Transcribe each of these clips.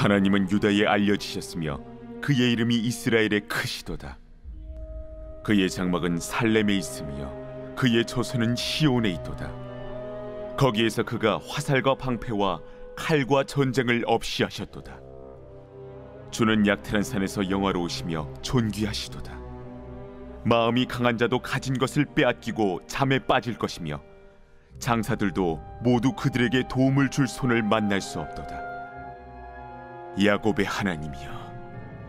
하나님은 유다에 알려지셨으며 그의 이름이 이스라엘에 크시도다. 그의 장막은 살렘에 있으며 그의 조소는 시온에 있도다. 거기에서 그가 화살과 방패와 칼과 전쟁을 없이 하셨도다. 주는 약탈한 산에서 영화로우시며 존귀하시도다. 마음이 강한 자도 가진 것을 빼앗기고 잠에 빠질 것이며 장사들도 모두 그들에게 도움을 줄 손을 만날 수 없도다. 야곱의 하나님이여,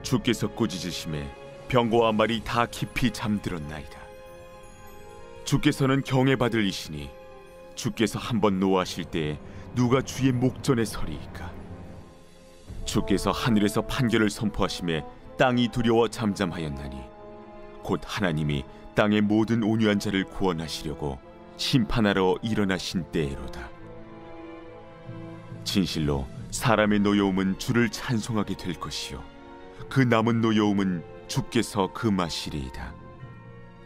주께서 꾸짖으심에 병거와 말이 다 깊이 잠들었나이다. 주께서는 경외받을 이시니 주께서 한번 노하실 때에 누가 주의 목전에 서리이까. 주께서 하늘에서 판결을 선포하심에 땅이 두려워 잠잠하였나니 곧 하나님이 땅의 모든 온유한 자를 구원하시려고 심판하러 일어나신 때에로다. 진실로 사람의 노여움은 주를 찬송하게 될 것이요 그 남은 노여움은 주께서 금하시리이다.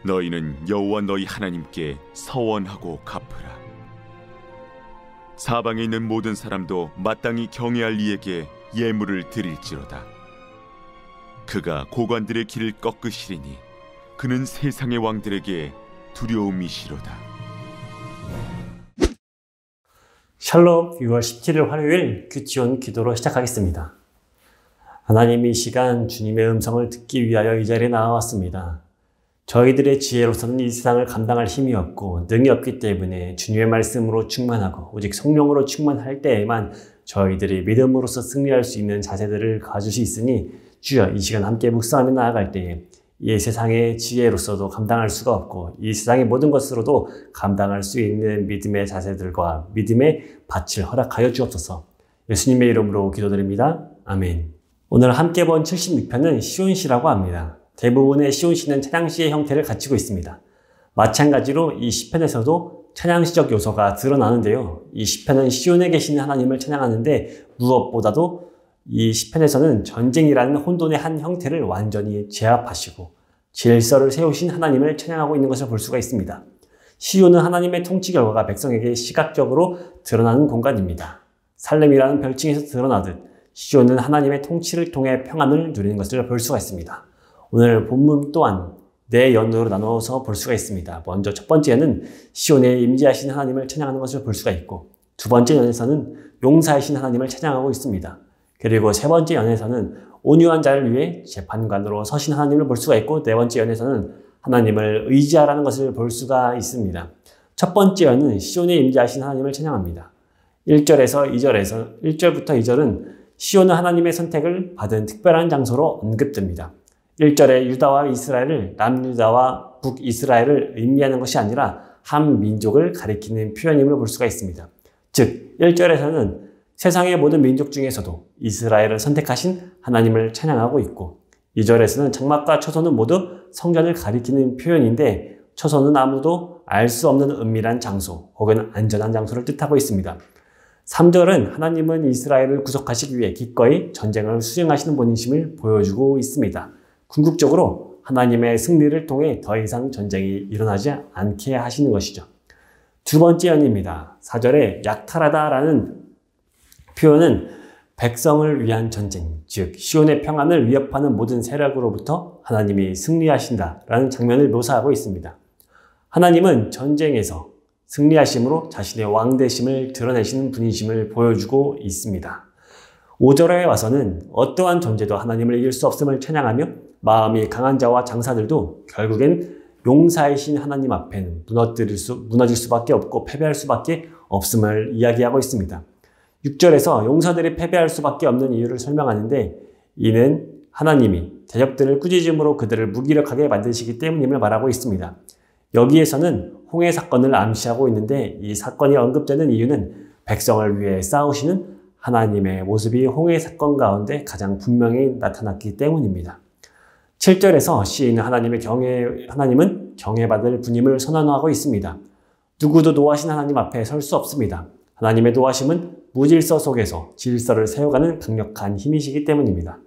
너희는 여호와 너희 하나님께 서원하고 갚으라. 사방에 있는 모든 사람도 마땅히 경외할 이에게 예물을 드릴지로다. 그가 고관들의 길을 꺾으시리니 그는 세상의 왕들에게 두려움이시로다. 샬롬. 6월 17일 화요일 큐티온 기도로 시작하겠습니다. 하나님, 이 시간 주님의 음성을 듣기 위하여 이 자리에 나와왔습니다. 저희들의 지혜로서는 이 세상을 감당할 힘이 없고 능이 없기 때문에 주님의 말씀으로 충만하고 오직 성령으로 충만할 때에만 저희들이 믿음으로써 승리할 수 있는 자세들을 가질 수 있으니 주여, 이 시간 함께 묵상하며 나아갈 때에 이 세상의 지혜로서도 감당할 수가 없고 이 세상의 모든 것으로도 감당할 수 있는 믿음의 자세들과 믿음의 밭을 허락하여 주옵소서. 예수님의 이름으로 기도드립니다. 아멘. 오늘 함께 본 76편은 시온시라고 합니다. 대부분의 시온시는 찬양시의 형태를 갖추고 있습니다. 마찬가지로 이 시편에서도 찬양시적 요소가 드러나는데요. 이 시편은 시온에 계시는 하나님을 찬양하는데 무엇보다도 이 시편에서는 전쟁이라는 혼돈의 한 형태를 완전히 제압하시고 질서를 세우신 하나님을 찬양하고 있는 것을 볼 수가 있습니다. 시온은 하나님의 통치 결과가 백성에게 시각적으로 드러나는 공간입니다. 살렘이라는 별칭에서 드러나듯 시온은 하나님의 통치를 통해 평안을 누리는 것을 볼 수가 있습니다. 오늘 본문 또한 네 연으로 나눠서 볼 수가 있습니다. 먼저 첫 번째는 시온에 임재하신 하나님을 찬양하는 것을 볼 수가 있고, 두 번째 연에서는 용사이신 하나님을 찬양하고 있습니다. 그리고 세 번째 연에서는 온유한 자를 위해 재판관으로 서신 하나님을 볼 수가 있고, 네 번째 연에서는 하나님을 의지하라는 것을 볼 수가 있습니다. 첫 번째 연은 시온에 임재하신 하나님을 찬양합니다. 1절부터 2절은 시온은 하나님의 선택을 받은 특별한 장소로 언급됩니다. 1절에 유다와 이스라엘을 남유다와 북이스라엘을 의미하는 것이 아니라 한 민족을 가리키는 표현임을 볼 수가 있습니다. 즉 1절에서는 세상의 모든 민족 중에서도 이스라엘을 선택하신 하나님을 찬양하고 있고, 2절에서는 장막과 처소는 모두 성전을 가리키는 표현인데 처소는 아무도 알 수 없는 은밀한 장소 혹은 안전한 장소를 뜻하고 있습니다. 3절은 하나님은 이스라엘을 구속하시기 위해 기꺼이 전쟁을 수행하시는 분이심을 보여주고 있습니다. 궁극적으로 하나님의 승리를 통해 더 이상 전쟁이 일어나지 않게 하시는 것이죠. 두 번째 연입니다. 4절에 약탈하다라는 표현은 백성을 위한 전쟁, 즉 시온의 평안을 위협하는 모든 세력으로부터 하나님이 승리하신다라는 장면을 묘사하고 있습니다. 하나님은 전쟁에서 승리하심으로 자신의 왕되심을 드러내시는 분이심을 보여주고 있습니다. 5절에 와서는 어떠한 존재도 하나님을 이길 수 없음을 찬양하며 마음이 강한 자와 장사들도 결국엔 용사이신 하나님 앞에는 무너질 수밖에 없고 패배할 수밖에 없음을 이야기하고 있습니다. 6절에서 용사들이 패배할 수밖에 없는 이유를 설명하는데, 이는 하나님이 대적들을 꾸짖음으로 그들을 무기력하게 만드시기 때문임을 말하고 있습니다. 여기에서는 홍해 사건을 암시하고 있는데, 이 사건이 언급되는 이유는 백성을 위해 싸우시는 하나님의 모습이 홍해 사건 가운데 가장 분명히 나타났기 때문입니다. 7절에서 시인은 하나님은 경외받을 분임을 선언하고 있습니다. 누구도 노하신 하나님 앞에 설 수 없습니다. 하나님의 노하심은 무질서 속에서 질서를 세워가는 강력한 힘이시기 때문입니다.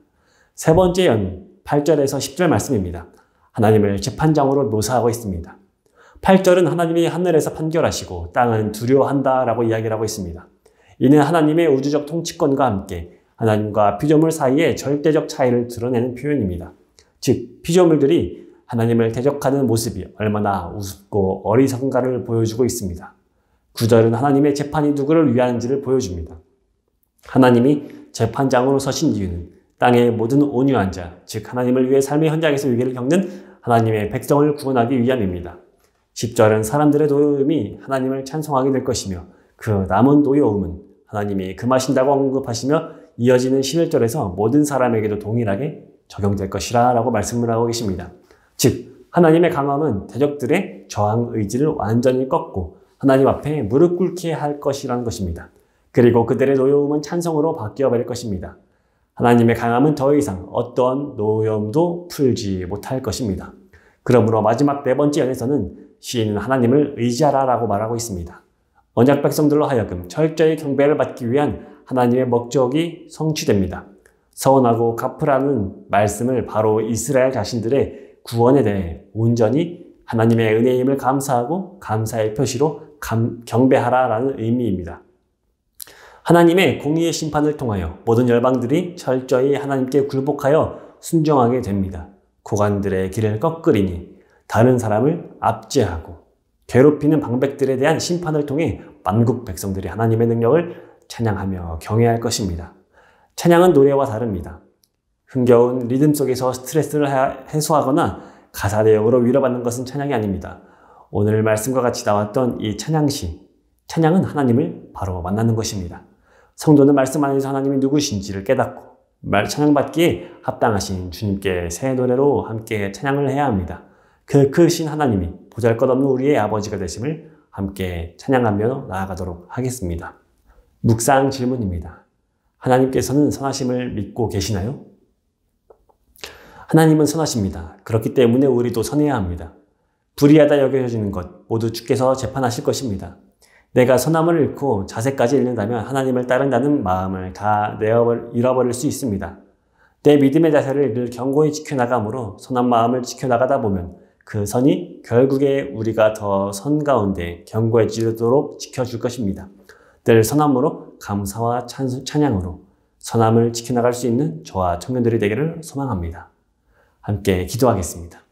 세 번째 연 8절에서 10절 말씀입니다. 하나님을 재판장으로 묘사하고 있습니다. 8절은 하나님이 하늘에서 판결하시고 땅은 두려워한다라고 이야기를 하고 있습니다. 이는 하나님의 우주적 통치권과 함께 하나님과 피조물 사이의 절대적 차이를 드러내는 표현입니다. 즉, 피조물들이 하나님을 대적하는 모습이 얼마나 우습고 어리석은가를 보여주고 있습니다. 9절은 하나님의 재판이 누구를 위하는지를 보여줍니다. 하나님이 재판장으로 서신 이유는 땅의 모든 온유한 자, 즉 하나님을 위해 삶의 현장에서 위기를 겪는 하나님의 백성을 구원하기 위함입니다. 10절은 사람들의 노여움이 하나님을 찬송하게 될 것이며 그 남은 노여움은 하나님이 금하신다고 언급하시며 이어지는 11절에서 모든 사람에게도 동일하게 적용될 것이라 라고 말씀을 하고 계십니다. 즉, 하나님의 강함은 대적들의 저항 의지를 완전히 꺾고 하나님 앞에 무릎 꿇게 할 것이라는 것입니다. 그리고 그들의 노여움은 찬송으로 바뀌어버릴 것입니다. 하나님의 강함은 더 이상 어떠한 노여움도 풀지 못할 것입니다. 그러므로 마지막 네 번째 연에서는 시인은 하나님을 의지하라 라고 말하고 있습니다. 언약 백성들로 하여금 철저히 경배를 받기 위한 하나님의 목적이 성취됩니다. 서원하고 갚으라는 말씀을 바로 이스라엘 자신들의 구원에 대해 온전히 하나님의 은혜임을 감사하고 감사의 표시로 경배하라라는 의미입니다. 하나님의 공의의 심판을 통하여 모든 열방들이 철저히 하나님께 굴복하여 순종하게 됩니다. 고관들의 길을 꺾으리니 다른 사람을 압제하고 괴롭히는 방백들에 대한 심판을 통해 만국 백성들이 하나님의 능력을 찬양하며 경외할 것입니다. 찬양은 노래와 다릅니다. 흥겨운 리듬 속에서 스트레스를 해소하거나 가사 내용으로 위로받는 것은 찬양이 아닙니다. 오늘 말씀과 같이 나왔던 이 찬양은 하나님을 바로 만나는 것입니다. 성도는 말씀 안에서 하나님이 누구신지를 깨닫고 찬양받기에 합당하신 주님께 새 노래로 함께 찬양을 해야 합니다. 그 크신 하나님이 보잘것없는 우리의 아버지가 되심을 함께 찬양하며 나아가도록 하겠습니다. 묵상 질문입니다. 하나님께서는 선하심을 믿고 계시나요? 하나님은 선하십니다. 그렇기 때문에 우리도 선해야 합니다. 불의하다 여겨지는 것 모두 주께서 재판하실 것입니다. 내가 선함을 잃고 자세까지 잃는다면 하나님을 따른다는 마음을 다 잃어버릴 수 있습니다. 내 믿음의 자세를 늘 견고히 지켜나가므로 선한 마음을 지켜나가다 보면 그 선이 결국에 우리가 더 선 가운데 견고해지도록 지켜줄 것입니다. 늘 선함으로 감사와 찬양으로 선함을 지켜나갈 수 있는 저와 청년들이 되기를 소망합니다. 함께 기도하겠습니다.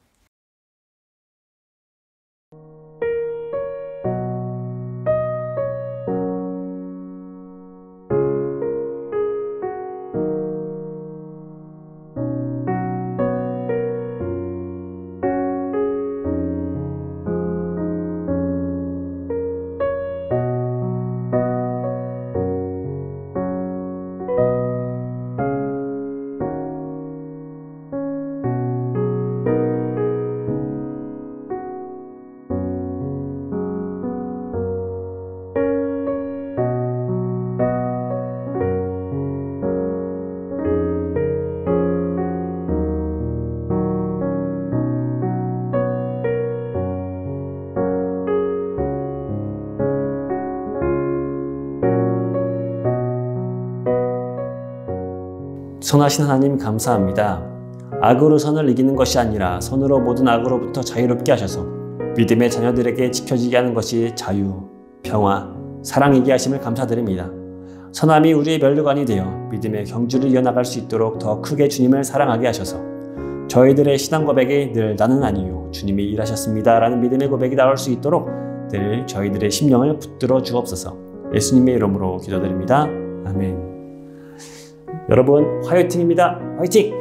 선하신 하나님 감사합니다. 악으로 선을 이기는 것이 아니라 선으로 모든 악으로부터 자유롭게 하셔서 믿음의 자녀들에게 지켜지게 하는 것이 자유, 평화, 사랑이게 하심을 감사드립니다. 선함이 우리의 면류관이 되어 믿음의 경주를 이어나갈 수 있도록 더 크게 주님을 사랑하게 하셔서 저희들의 신앙 고백에 늘 나는 아니요 주님이 일하셨습니다 라는 믿음의 고백이 나올 수 있도록 늘 저희들의 심령을 붙들어 주옵소서. 예수님의 이름으로 기도드립니다. 아멘. 여러분 화요일입니다. 화이팅!